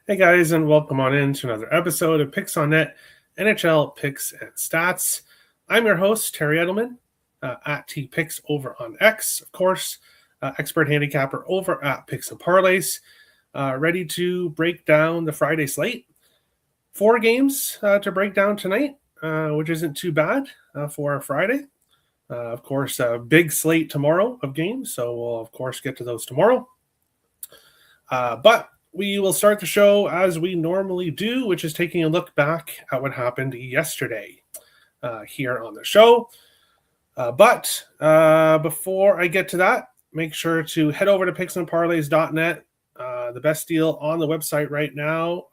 Hey guys, and welcome on in to another episode of Picks on Net, NHL Picks and Stats. I'm your host, Terry Edelmann, at TPicks over on X, of course, expert handicapper over at Picks and Parlays, ready to break down the Friday slate. 4 games to break down tonight, which isn't too bad for a Friday. Of course, a big slate tomorrow of games, so we'll, of course, get to those tomorrow. But we will start the show as we normally do, which is taking a look back at what happened yesterday here on the show. But before I get to that, make sure to head over to picksandparlays.net. The best deal on the website right now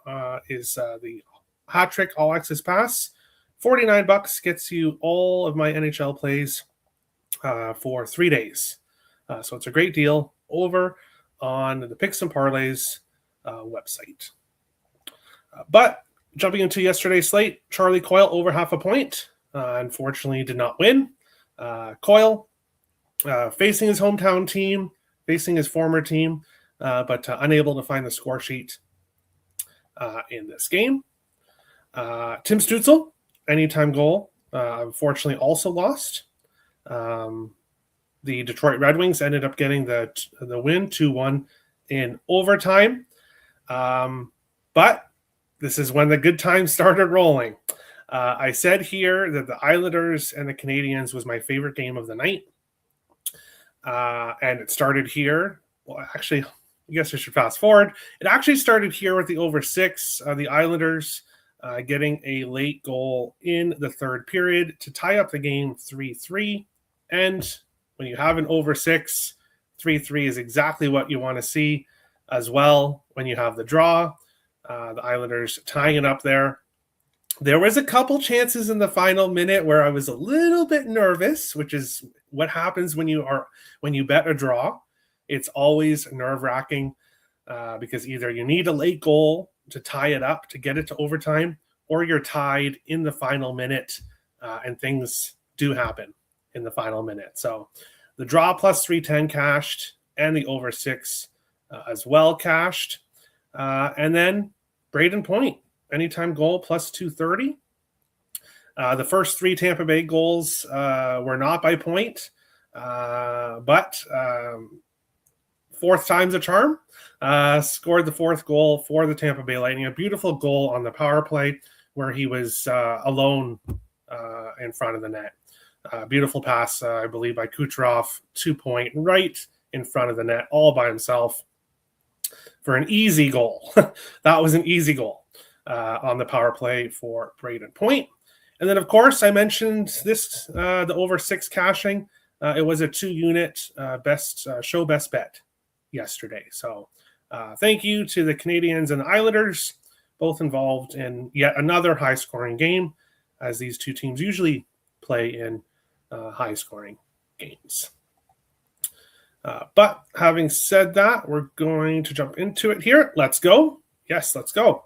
is the Hat Trick All Access Pass. $49 gets you all of my NHL plays for 3 days. So it's a great deal over on the Picks and Parlays website. But jumping into yesterday's slate, Charlie Coyle over half a point. Unfortunately, did not win. Coyle facing his hometown team, facing his former team, but unable to find the score sheet in this game. Tim Stützle, anytime goal, unfortunately also lost. The Detroit Red Wings ended up getting the win 2-1 in overtime. But this is when the good times started rolling. I said here that the Islanders and the Canadiens was my favorite game of the night. And it started here. Well, actually, I guess I should fast forward. It actually started here with the over 6. The Islanders getting a late goal in the third period to tie up the game 3-3. And when you have an over 6, 3-3 is exactly what you want to see as well when you have the draw. The Islanders tying it up there. There was a couple chances in the final minute where I was a little bit nervous, which is what happens when you bet a draw. It's always nerve-wracking because either you need a late goal to tie it up to get it to overtime, or you're tied in the final minute, and things do happen in the final minute. So the draw plus 310 cashed, and the over 6 as well cashed. And then Braden Point, anytime goal plus 230. The first 3 Tampa Bay goals were not by Point, but fourth time's a charm. Scored the 4th goal for the Tampa Bay Lightning. A beautiful goal on the power play where he was alone in front of the net. Beautiful pass, I believe, by Kucherov, 2-point, right in front of the net, all by himself for an easy goal. That was an easy goal on the power play for Braden Point. And then, of course, I mentioned this, the over 6 cashing. It was a 2-unit best bet yesterday. So thank you to the Canadiens and the Islanders, both involved in yet another high-scoring game, as these two teams usually play in high-scoring games. But having said that, we're going to jump into it here. Let's go. Yes, let's go.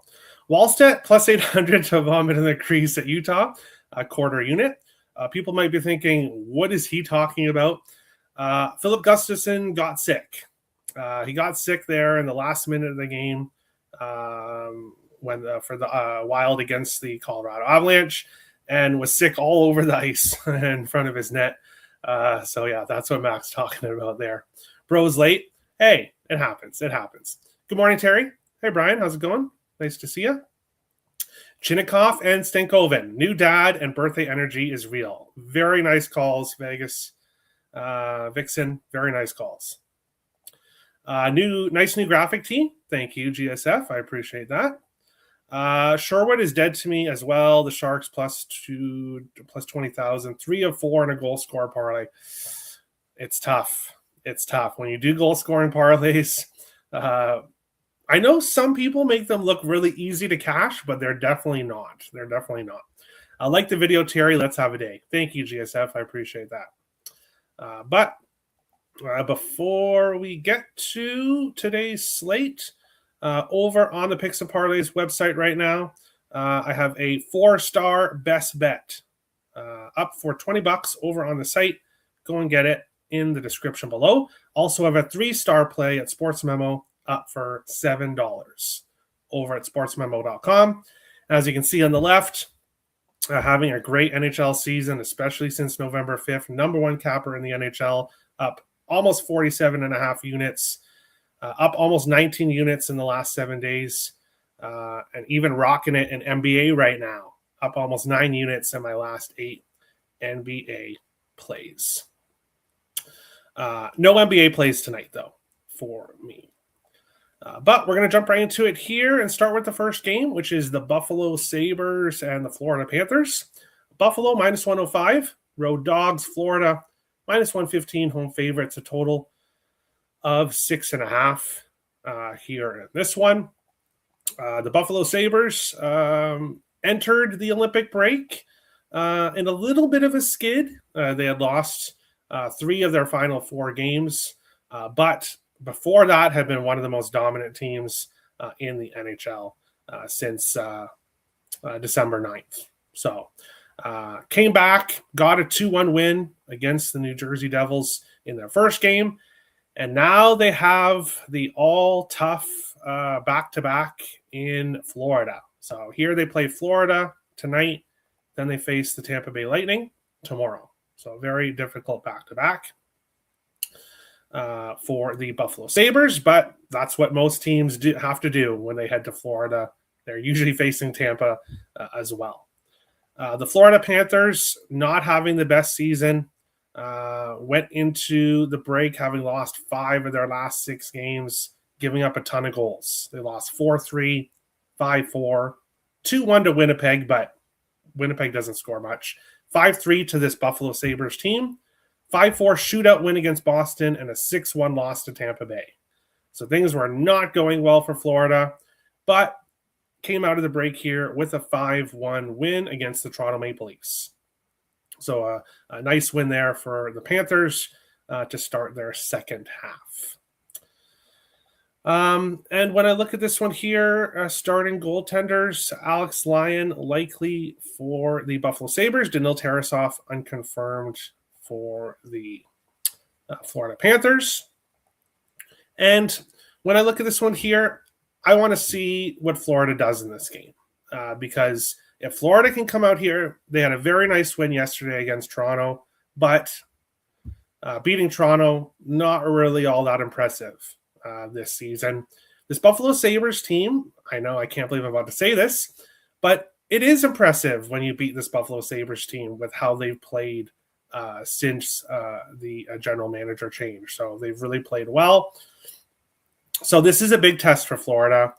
Wallstedt plus 800 to vomit in the crease at Utah, a quarter unit. People might be thinking, what is he talking about? Philip Gustafson got sick. He got sick there in the last minute of the game for the Wild against the Colorado Avalanche, and was sick all over the ice in front of his net. So yeah, that's what Mac's talking about there. Bro's late. Hey, it happens. It happens. Good morning, Terry. Hey, Brian. How's it going? Nice to see you. Chinnikov and Stankoven. New dad and birthday energy is real. Very nice calls, Vegas. Vixen. Very nice calls. Nice new graphic tee. Thank you, GSF. I appreciate that. Sherwood is dead to me as well. The Sharks plus 20,000, 3 of 4 in a goal score parlay. It's tough. It's tough when you do goal scoring parlays. I know some people make them look really easy to cash, but they're definitely not. They're definitely not. I like the video, Terry. Let's have a day. Thank you, GSF. I appreciate that. But before we get to today's slate, over on the Picks and Parlays website right now, I have a 4-star best bet up for $20 over on the site. Go and get it in the description below. Also have a 3-star play at Sportsmemo up for $7. over at sportsmemo.com. As you can see on the left, having a great NHL season, especially since November 5th. Number one capper in the NHL, up almost 47.5 units, up almost 19 units in the last 7 days, and even rocking it in NBA right now, up almost 9 units in my last 8 NBA plays. No NBA plays tonight, though, for me. But we're going to jump right into it here and start with the first game, which is the Buffalo Sabres and the Florida Panthers. Buffalo minus 105, road dogs. Florida minus 115, home favorites, a total of 6.5 here in this one. The Buffalo Sabres entered the Olympic break in a little bit of a skid. They had lost 3 of their final 4 games, but before that had been one of the most dominant teams in the NHL since December 9th. So came back, got a 2-1 win against the New Jersey Devils in their first game, and now they have the all-tough back-to-back in Florida. So here they play Florida tonight, then they face the Tampa Bay Lightning tomorrow. So very difficult back-to-back for the Buffalo Sabres, but that's what most teams have to do when they head to Florida. They're usually facing Tampa as well. The Florida Panthers, not having the best season, went into the break having lost 5 of their last 6 games, giving up a ton of goals. They lost 4-3, 5-4, 2-1 to Winnipeg, but Winnipeg doesn't score much. 5-3 to this Buffalo Sabres team. 5-4 shootout win against Boston, and a 6-1 loss to Tampa Bay. So things were not going well for Florida, but came out of the break here with a 5-1 win against the Toronto Maple Leafs. So a nice win there for the Panthers to start their second half. And when I look at this one here, starting goaltenders, Alex Lyon likely for the Buffalo Sabres, Daniil Tarasov unconfirmed for the Florida Panthers. And when I look at this one here, I want to see what Florida does in this game. Because if Florida can come out here, they had a very nice win yesterday against Toronto, but beating Toronto, not really all that impressive this season. This Buffalo Sabres team, I know I can't believe I'm about to say this, but it is impressive when you beat this Buffalo Sabres team with how they've played since the general manager change. So they've really played well. So this is a big test for Florida.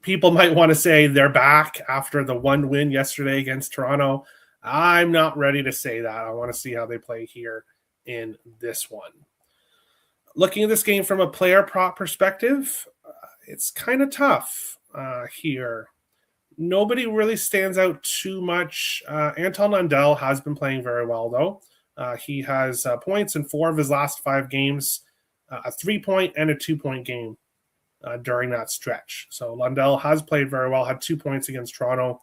People might want to say they're back after the 1 win yesterday against Toronto. I'm not ready to say that. I want to see how they play here in this one. Looking at this game from a player prop perspective, it's kind of tough here. Nobody really stands out too much. Anton Lundell has been playing very well, though. He has points in 4 of his last 5 games, a 3-point and a 2-point game during that stretch. So Lundell has played very well, had 2 points against Toronto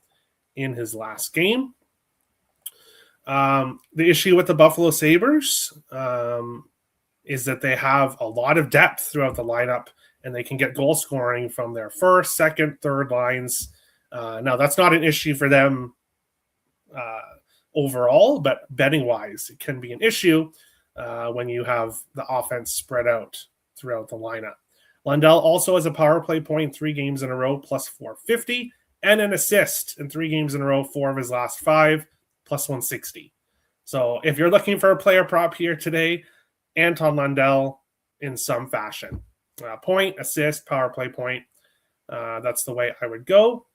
in his last game. The issue with the Buffalo Sabres is that they have a lot of depth throughout the lineup, and they can get goal scoring from their first, second, third lines. Now, that's not an issue for them overall, but betting-wise, it can be an issue when you have the offense spread out throughout the lineup. Lundell also has a power play point 3 games in a row, plus 450, and an assist in 3 games in a row, 4 of his last 5, plus 160. So if you're looking for a player prop here today, Anton Lundell in some fashion. Point, assist, power play point. That's the way I would go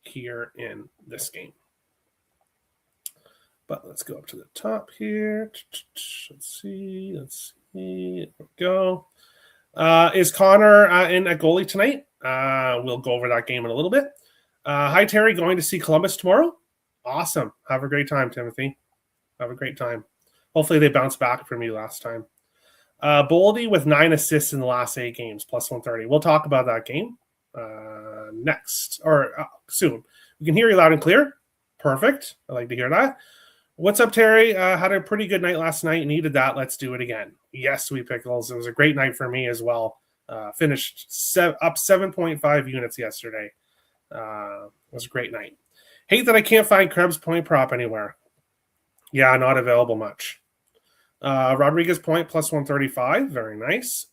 here in this game. But let's go up to the top here. Let's see. There we go. Is Connor in at goalie tonight? We'll go over that game in a little bit. Hi, Terry. Going to see Columbus tomorrow? Awesome. Have a great time, Timothy. Have a great time. Hopefully they bounce back from you last time. Boldy with 9 assists in the last 8 games, plus 130. We'll talk about that game next, or soon. We can hear you loud and clear. Perfect. I like to hear that. What's up, Terry? Had a pretty good night last night. Needed that. Let's do it again. Yes, Sweet Pickles. It was a great night for me as well. Finished up 7.5 units yesterday. It was a great night. Hate that I can't find Krebs point prop anywhere. Yeah, not available much. Rodriguez point plus 135. Very nice.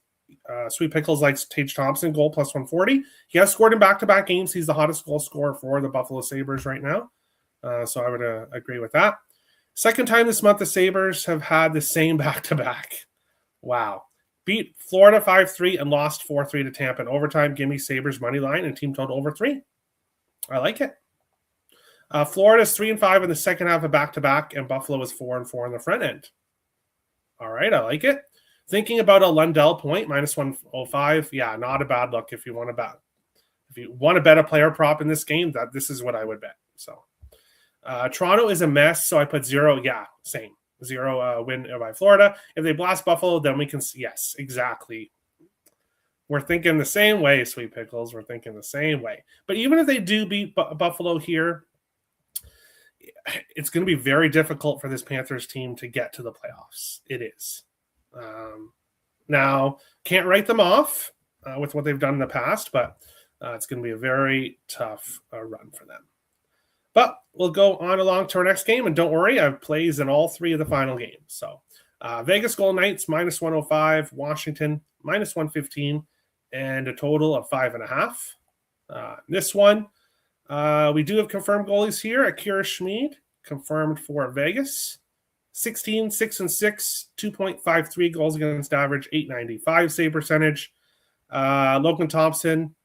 Sweet Pickles likes Tage Thompson goal plus 140. He has scored in back-to-back games. He's the hottest goal scorer for the Buffalo Sabres right now. So I would agree with that. Second time this month the Sabres have had the same back-to-back. Wow. Beat Florida 5-3 and lost 4-3 to Tampa in overtime. Give me Sabres money line and team total over 3. I like it. Florida's 3-5 in the second half of back-to-back, and Buffalo is 4-4 in the front end. All right, I like it. Thinking about a Lundell point, minus 105. Yeah, not a bad look if you want to bet. If you want to bet a player prop in this game, this is what I would bet. So Toronto is a mess, so I put 0. Yeah, same. 0 win by Florida. If they blast Buffalo, then we can see. Yes, exactly. We're thinking the same way, Sweet Pickles. We're thinking the same way. But even if they do beat Buffalo here, it's going to be very difficult for this Panthers team to get to the playoffs. It is. Now, can't write them off with what they've done in the past, but it's going to be a very tough run for them. But we'll go on along to our next game, and don't worry, I have plays in all 3 of the final games. So Vegas Golden Knights minus 105, Washington minus 115, and a total of 5.5. This one, we do have confirmed goalies here. Akira Schmid, confirmed for Vegas. 16, 6-6, 2.53 goals against average, 895 save percentage. Logan Thompson,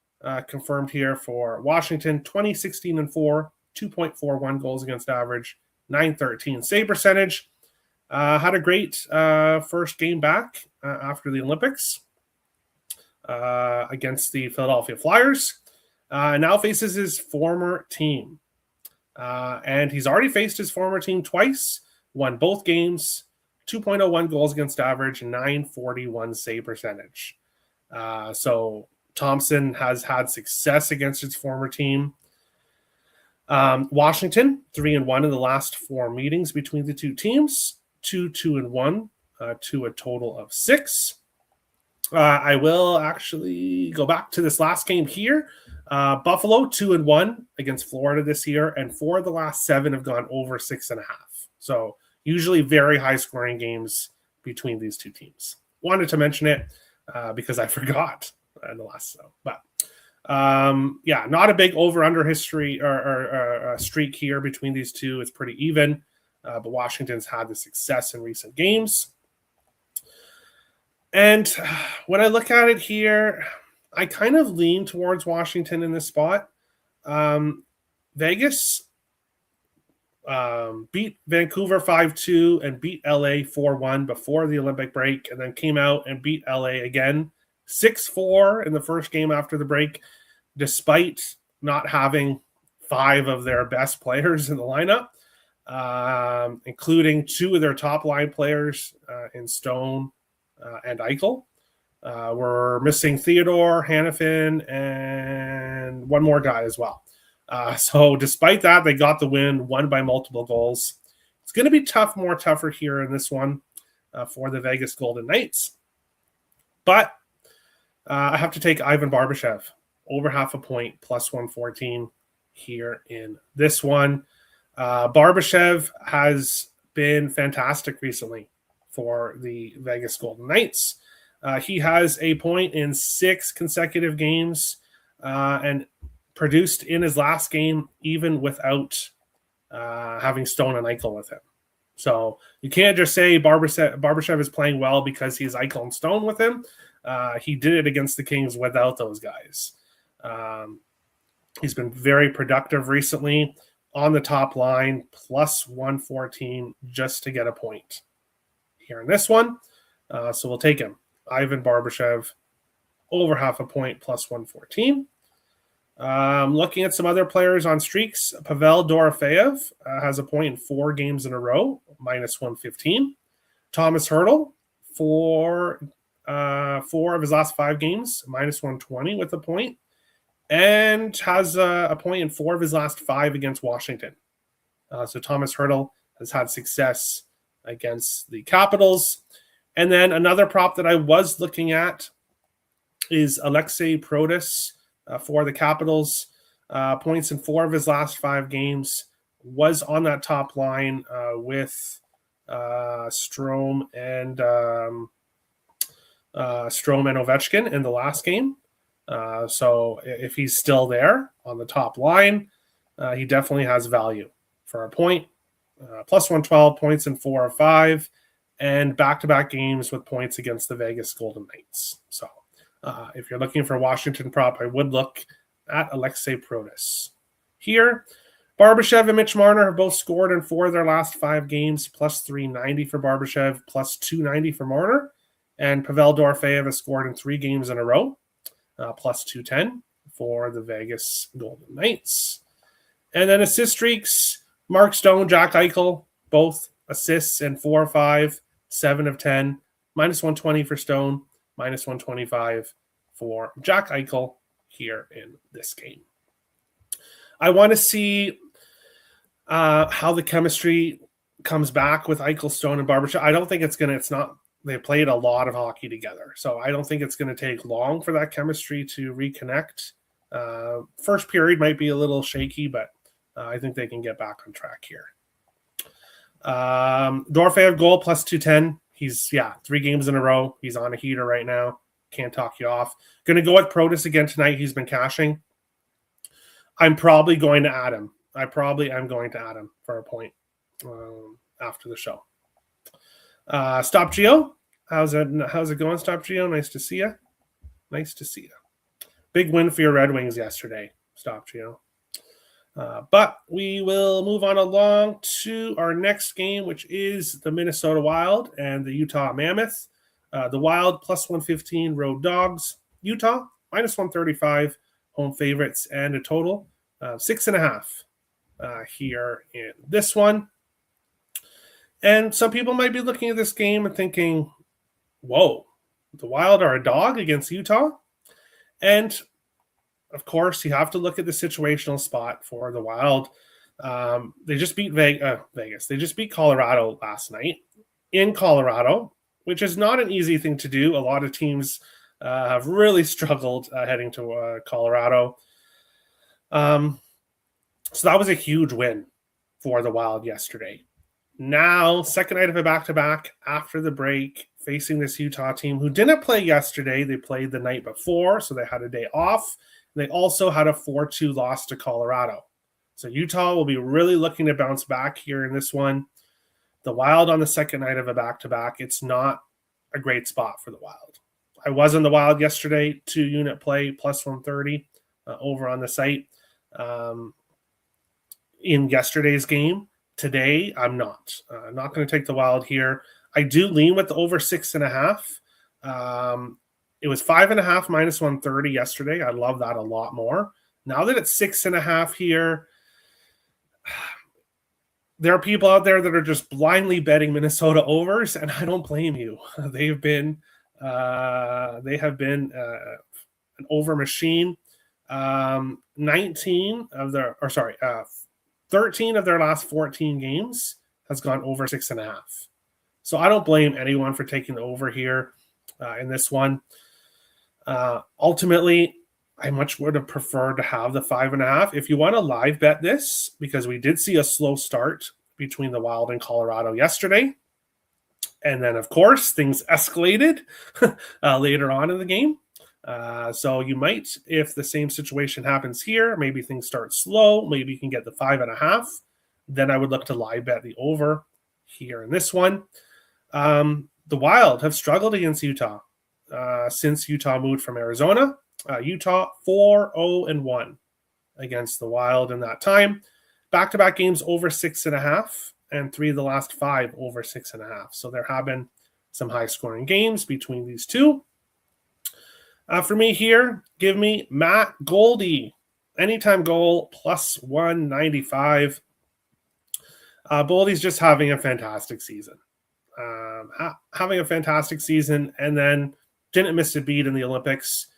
confirmed here for Washington. 20, 16-4, 2.41 goals against average, 913 save percentage. Had a great first game back after the Olympics against the Philadelphia Flyers. Now faces his former team. And he's already faced his former team twice, won both games, 2.01 goals against average, 941 save percentage. So Thompson has had success against his former team. Washington, 3-1 in the last 4 meetings between the two teams, 2-1 to a total of 6. I will actually go back to this last game here. Buffalo 2-1 against Florida this year, and 4 of the last 7 have gone over 6.5. So usually very high scoring games between these two teams. Wanted to mention it because I forgot in the last show. But yeah, not a big over-under history or streak here between these two. It's pretty even, but Washington's had the success in recent games. And when I look at it here, I kind of lean towards Washington in this spot. Vegas beat Vancouver 5-2 and beat LA 4-1 before the Olympic break, and then came out and beat LA again 6-4 in the first game after the break, despite not having 5 of their best players in the lineup, including 2 of their top line players in Stone and Eichel. We're missing Theodore, Hannafin, and one more guy as well. So despite that, they got the win, won by multiple goals. It's going to be tough, more tougher here in this one for the Vegas Golden Knights. But I have to take Ivan Barbashev over half a point, plus 114 here in this one. Barbashev has been fantastic recently for the Vegas Golden Knights. He has a point in 6 consecutive games and produced in his last game even without having Stone and Eichel with him. So you can't just say Barbashev is playing well because he's Eichel and Stone with him. He did it against the Kings without those guys. He's been very productive recently on the top line, plus 114 just to get a point here in this one. So we'll take him. Ivan Barbashev over half a point, plus 114. Looking at some other players on streaks, Pavel Dorofeyev has a point in 4 games in a row, minus 115. Thomas Hertl, 4 of his last 5 games, minus 120 with a point, and has a point in 4 of his last 5 against Washington. So Thomas Hertl has had success against the Capitals. And then another prop that I was looking at is Alexei Protas for the Capitals. Points in 4 of his last 5 games. Was on that top line with Strome and Ovechkin in the last game. So if he's still there on the top line, he definitely has value for a point. Plus 112, points in 4 of 5, and back-to-back games with points against the Vegas Golden Knights. So if you're looking for Washington prop, I would look at Alexei Protas. Here, Barbashev and Mitch Marner have both scored in 4 of their last 5 games, plus 390 for Barbashev, plus 290 for Marner. And Pavel Dorofeyev has scored in 3 games in a row, plus 210 for the Vegas Golden Knights. And then assist streaks, Mark Stone, Jack Eichel, both assists in 4 of 5, 7 of 10, minus 120 for Stone, minus 125 for Jack Eichel here in this game. I want to see how the chemistry comes back with Eichel, Stone, and Barbashev. I don't think they played a lot of hockey together, so I don't think it's going to take long for that chemistry to reconnect. First period might be a little shaky, but I think they can get back on track here. Dorofeyev goal plus 210. He's 3 games in a row. He's on a heater right now. Can't talk you off. Going to go with Protas again tonight. He's been cashing. I'm probably going to add him. I probably am going to add him for a point after the show. Stop Geo. How's it going, Stop Geo? Nice to see you. Nice to see you. Big win for your Red Wings yesterday, Stop Geo. But we will move on along to our next game, which is the Minnesota Wild and the Utah Mammoth. The Wild plus 115 road dogs. Utah minus 135 home favorites, and a total of 6.5 here in this one. And some people might be looking at this game and thinking, whoa, the Wild are a dog against Utah? And of course, you have to look at the situational spot for the Wild. They just beat Vegas. They just beat Colorado last night in Colorado, which is not an easy thing to do. A lot of teams have really struggled heading to Colorado. So that was a huge win for the Wild yesterday. Now, second night of a back-to-back after the break, facing this Utah team who didn't play yesterday. They played the night before, so they had a day off. They also had a 4-2 loss to Colorado. So Utah will be really looking to bounce back here in this one. The Wild on the second night of a back-to-back, it's not a great spot for the Wild. I was in the Wild yesterday, 2-unit play, plus 130 over on the site in yesterday's game. Today, I'm not. I'm not going to take the Wild here. I do lean with the over 6.5. It was 5.5 minus 130 yesterday. I love that a lot more. Now that it's 6.5 here, there are people out there that are just blindly betting Minnesota overs, and I don't blame you. They have been an over machine. 13 of their last 14 games has gone over 6.5. So I don't blame anyone for taking the over here in this one. Ultimately, I much would have preferred to have the 5.5. If you want to live bet this, because we did see a slow start between the Wild and Colorado yesterday, and then, of course, things escalated later on in the game. So you might, if the same situation happens here, maybe things start slow, maybe you can get the 5.5. Then I would look to live bet the over here in this one. The Wild have struggled against Utah since Utah moved from Arizona. Utah 4-0-1 against the Wild in that time. Back-to-back games over 6.5, and 3 of the last 5 over 6.5. So there have been some high-scoring games between these two. For me here, give me Matt Goldie. Anytime goal, plus 195. Goldie's just having a fantastic season. Having a fantastic season, and then didn't miss a beat in the Olympics.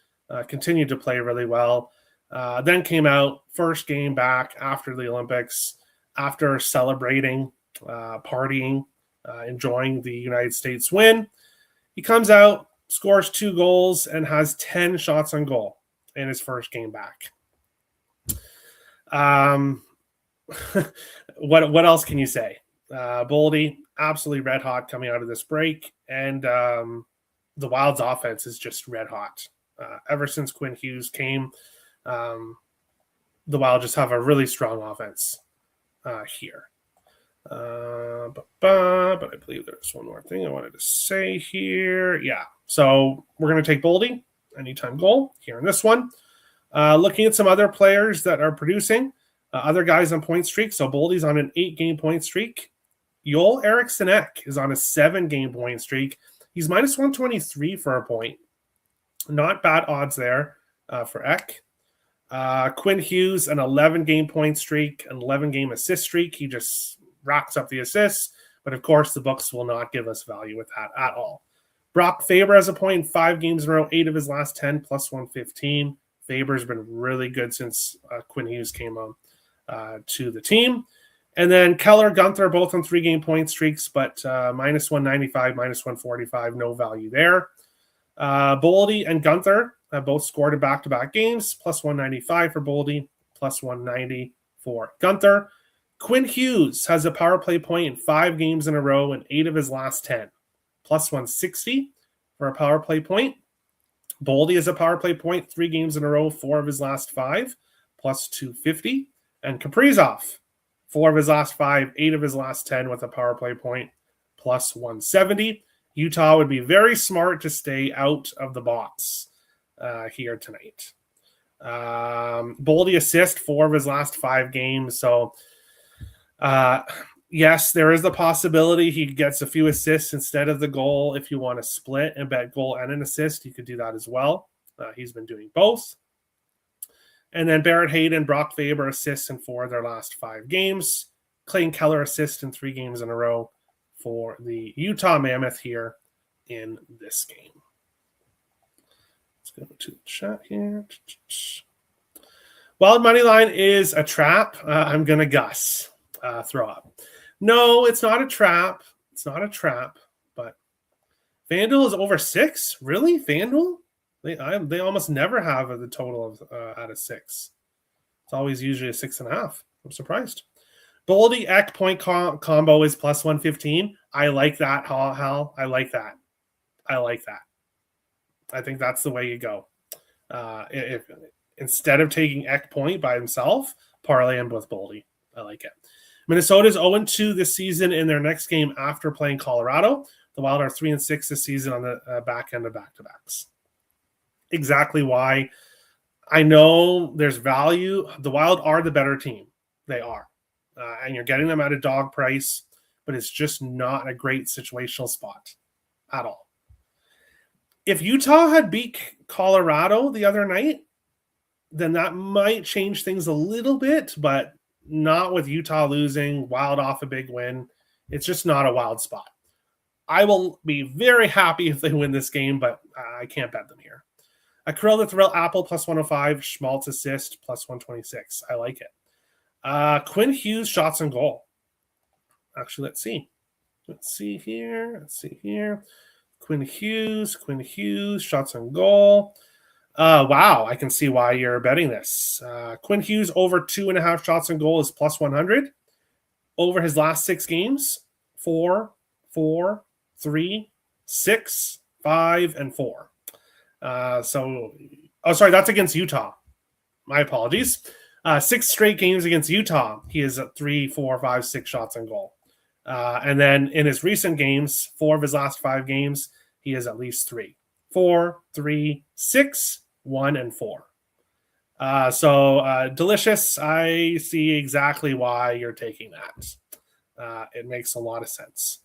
Continued to play really well. Then came out, first game back after the Olympics, after celebrating, partying, enjoying the United States win. He comes out, scores 2 goals, and has 10 shots on goal in his first game back. What else can you say? Boldy, absolutely red hot coming out of this break, and the Wild's offense is just red hot. Ever since Quinn Hughes came, the Wild just have a really strong offense here. But I believe there's one more thing I wanted to say here. Yeah, so we're going to take Boldy, anytime goal here in this one. Looking at some other players that are producing, other guys on point streak. So Boldy's on an 8-game point streak. Joel Eriksson Ek is on a 7-game point streak. He's minus 123 for a point. Not bad odds there for Ek. Quinn Hughes, an 11-game point streak, an 11-game assist streak. He just racks up the assists. But of course, the books will not give us value with that at all. Brock Faber has a point in 5 games in a row, 8 of his last 10, plus 115. Faber's been really good since Quinn Hughes came on to the team. And then Keller, Gunther, both on 3-game point streaks, but minus 195, minus 145, no value there. Boldy and Gunther have both scored in back-to-back games, plus 195 for Boldy, plus 190 for Gunther. Quinn Hughes has a power play point in 5 games in a row and 8 of his last 10, plus 160 for a power play point. Boldy has a power play point 3 games in a row, 4 of his last 5, plus 250. And Kaprizov, 4 of his last 5, 8 of his last 10 with a power play point, plus 170. Utah would be very smart to stay out of the box here tonight. Boldy assist 4 of his last 5 games. So, yes, there is the possibility he gets a few assists instead of the goal. If you want to split and bet goal and an assist, you could do that as well. He's been doing both. And then Barrett Hayden, Brock Faber assists in 4 of their last 5 games. Clayton Keller assists in 3 games in a row for the Utah Mammoth here in this game. Let's go to the chat here. Wild money line is a trap. I'm going to Gus throw up. No, it's not a trap. It's not a trap. But FanDuel is over 6? Really? FanDuel? They almost never have the total of out of 6. It's always usually a 6.5. I'm surprised. Boldy Ek point combo is plus 115. I like that, Hal. I like that. I think that's the way you go. If instead of taking Ek point by himself, parlay him with Boldy. I like it. Minnesota's 0-2 this season in their next game after playing Colorado. The Wild are 3-6 this season on the back end of back-to-backs. Exactly why. I know there's value. The Wild are the better team. They are. And you're getting them at a dog price, but it's just not a great situational spot at all. If Utah had beat Colorado the other night, then that might change things a little bit, but not with Utah losing, Wild off a big win. It's just not a Wild spot. I will be very happy if they win this game, but I can't bet them here. A Kirill the Thrill Apple plus 105, Schmaltz assist plus 126. I like it. Quinn Hughes shots on goal. Actually, let's see. Let's see here. Quinn Hughes, shots on goal. Wow, I can see why you're betting this. Quinn Hughes over 2.5 shots on goal is plus 100. Over his last 6 games, 4, 4, 3, 6, 5, and 4. Sorry, that's against Utah. My apologies. 6 straight games against Utah, he is at 3, 4, 5, 6 shots on goal. And then in his recent games, 4 of his last 5 games, he has at least 3. 4, 3, 6, 1, and 4. Delicious. I see exactly why you're taking that. It makes a lot of sense.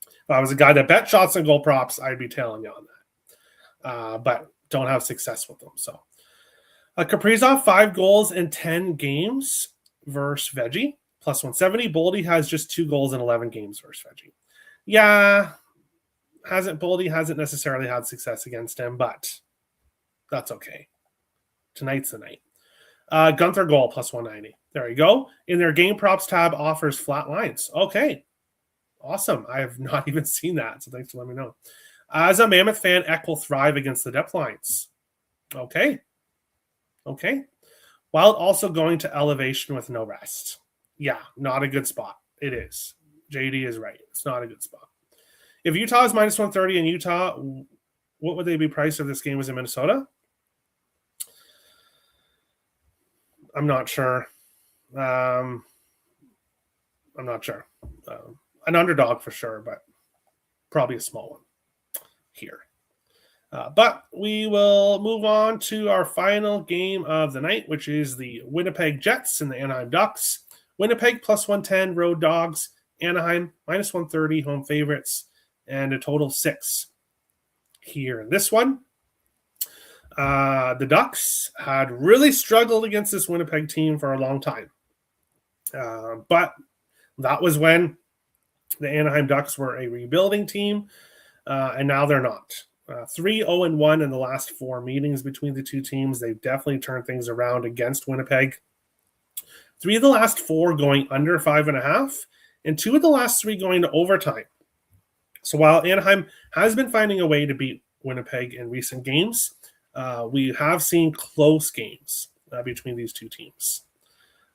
If I was a guy that bet shots and goal props, I'd be tailing you on that. But don't have success with them. So Kaprizov, 5 goals in 10 games versus Veggie, plus 170. Boldy has just 2 goals in 11 games versus Veggie. Yeah, Boldy hasn't necessarily had success against him, but that's okay. Tonight's the night. Gunther goal plus 190. There you go. In their game props tab offers flat lines. Okay. Awesome. I have not even seen that, so thanks for letting me know. As a Mammoth fan, Eck will thrive against the depth lines. Okay. While also going to elevation with no rest. Yeah, not a good spot. It is. JD is right. It's not a good spot. If Utah is minus 130 in Utah, what would they be priced if this game was in Minnesota? I'm not sure. I'm not sure. An underdog for sure, but probably a small one here. But we will move on to our final game of the night, which is the Winnipeg Jets and the Anaheim Ducks. Winnipeg plus 110, road dogs. Anaheim minus 130, home favorites, and a total of 6 here in this one. The Ducks had really struggled against this Winnipeg team for a long time. But that was when the Anaheim Ducks were a rebuilding team, and now they're not. 3-0-1 in the last 4 meetings between the two teams. They've definitely turned things around against Winnipeg. 3 of the last 4 going under 5.5, and 2 of the last 3 going to overtime. So while Anaheim has been finding a way to beat Winnipeg in recent games, we have seen close games between these two teams.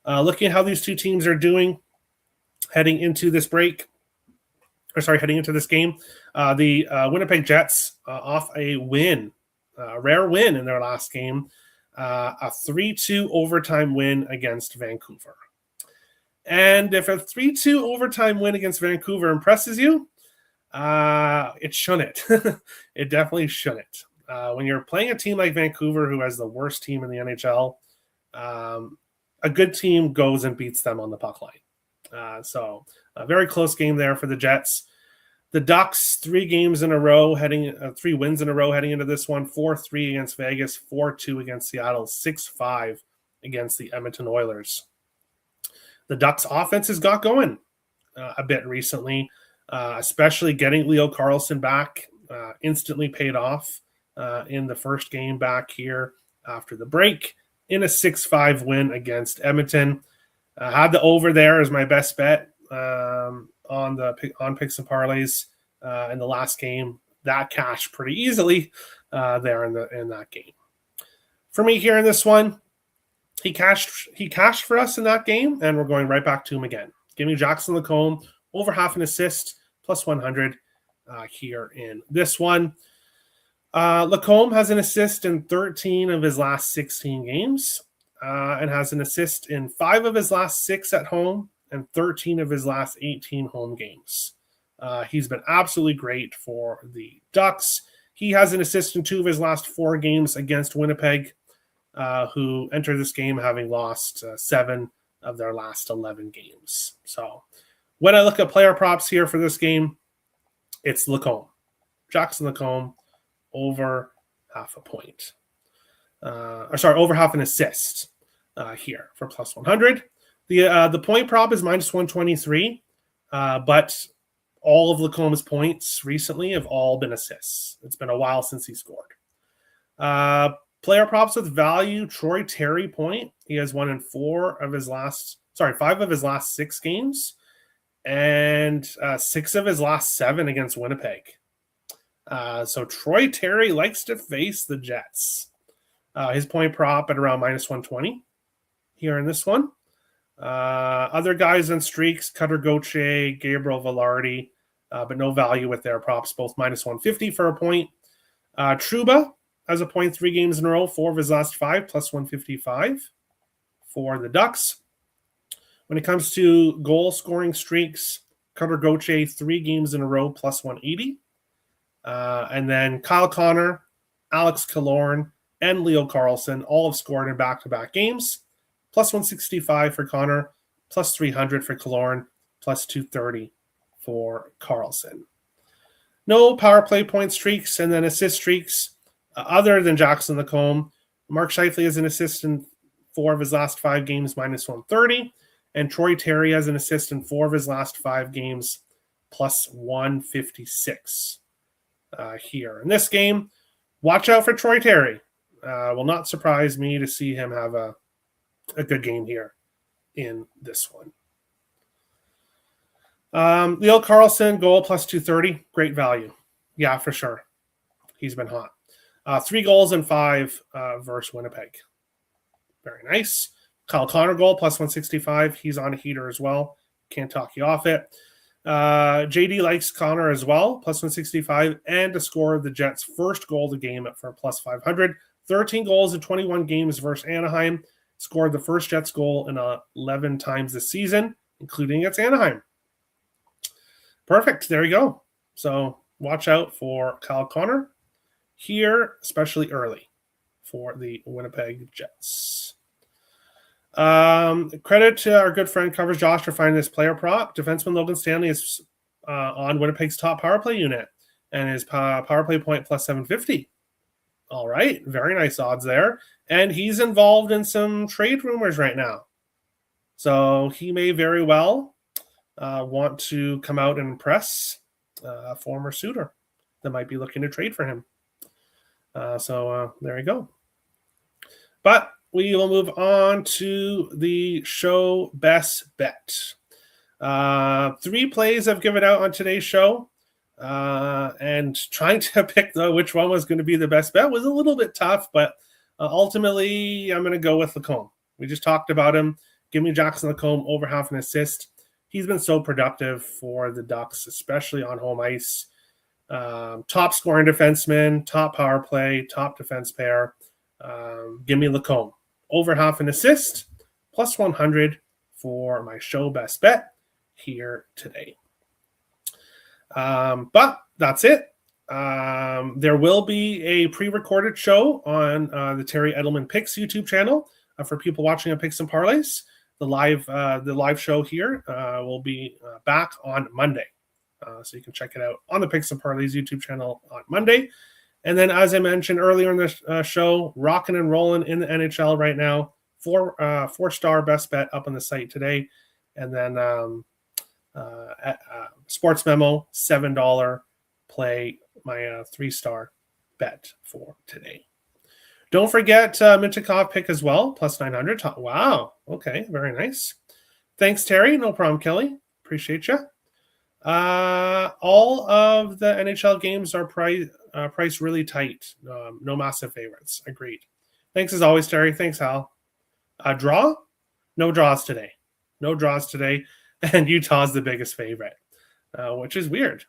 Looking at how these two teams are doing heading into this game, the Winnipeg Jets off a win, a rare win in their last game, a 3-2 overtime win against Vancouver. And if a 3-2 overtime win against Vancouver impresses you, it shouldn't. It definitely shouldn't. When you're playing a team like Vancouver, who has the worst team in the NHL, a good team goes and beats them on the puck line. So a very close game there for the Jets. The Ducks, 3 wins in a row heading into this one. 4-3 against Vegas, 4-2 against Seattle, 6-5 against the Edmonton Oilers. The Ducks offense has got going a bit recently, especially getting Leo Carlsson back instantly paid off in the first game back here after the break in a 6-5 win against Edmonton. Had the over there as my best bet on Picks and Parlays in the last game. That cashed pretty easily there in that game. For me here in this one, he cashed for us in that game, and we're going right back to him again. Give me Jackson Lacombe over half an assist plus 100 here in this one. Lacombe has an assist in 13 of his last 16 games and has an assist in 5 of his last 6 at home and 13 of his last 18 home games. He's been absolutely great for the Ducks. He has an assist in 2 of his last 4 games against Winnipeg, who entered this game having lost 7 of their last 11 games. So when I look at player props here for this game, it's Lacombe. Jackson Lacombe over half a point. Over half an assist here for plus 100. The point prop is minus 123, but all of Lacombe's points recently have all been assists. It's been a while since he scored. Player props with value, Troy Terry point. He has won in 5 of his last 6 games, and 6 of his last 7 against Winnipeg. So Troy Terry likes to face the Jets. His point prop at around minus 120 here in this one. Other guys on streaks, Cutter Gauthier, Gabriel Velarde, but no value with their props, both minus 150 for a point. Trouba has a point 3 games in a row, 4 of his last 5, plus 155 for the Ducks. When it comes to goal scoring streaks, Cutter Gauthier 3 games in a row, plus 180. And then Kyle Connor, Alex Killorn, and Leo Carlsson all have scored in back-to-back games. Plus 165 for Connor, plus 300 for Killorn, plus 230 for Carlsson. No power play point streaks and then assist streaks other than Jackson Lacombe. Mark Scheifele has an assist in 4 of his last 5 games, minus 130. And Troy Terry has an assist in 4 of his last 5 games, plus 156 here. In this game, watch out for Troy Terry. Will not surprise me to see him have a good game here in this one. Leo Carlsson, goal plus 230, great value. Yeah, for sure. He's been hot. 3 goals and 5 versus Winnipeg. Very nice. Kyle Connor goal, plus 165. He's on a heater as well. Can't talk you off it. JD likes Connor as well, plus 165, and to score the Jets' first goal of the game for plus 500. 13 goals in 21 games versus Anaheim. Scored the first Jets goal in 11 times this season, including against Anaheim. Perfect. There you go. So watch out for Kyle Connor here, especially early for the Winnipeg Jets. Credit to our good friend Covers Josh for finding this player prop. Defenseman Logan Stanley is on Winnipeg's top power play unit, and his power play point plus 750. All right, very nice odds there. And he's involved in some trade rumors right now. So he may very well want to come out and impress a former suitor that might be looking to trade for him. So there you go. But we will move on to the show best bet. 3 plays I've given out on today's show. And trying to pick which one was going to be the best bet was a little bit tough, but ultimately I'm going to go with Lacombe. We just talked about him. Give me Jackson Lacombe over half an assist. He's been so productive for the Ducks, especially on home ice. Top scoring defenseman, top power play, top defense pair. Give me Lacombe over half an assist, plus 100 for my show best bet here today. But that's it. There will be a pre-recorded show on the Terry Edelmann Picks YouTube channel for people watching on Picks and Parlays. The live show here will be back on Monday. So you can check it out on the Picks and Parlays YouTube channel on Monday. And then, as I mentioned earlier in the show, rocking and rolling in the NHL right now. 4-star best bet up on the site today. And then Sportsmemo, $7 play my 3-star bet for today. Don't forget Mintikov pick as well, plus 900. Wow. Okay, very nice. Thanks, Terry. No problem, Kelly. Appreciate you. All of the NHL games are priced really tight. No massive favorites. Agreed. Thanks as always, Terry. Thanks, Hal. Draw? No draws today. No draws today. And Utah's the biggest favorite, which is weird.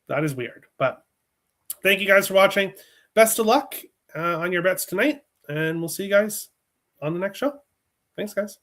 That is weird. But thank you guys for watching. Best of luck on your bets tonight. And we'll see you guys on the next show. Thanks, guys.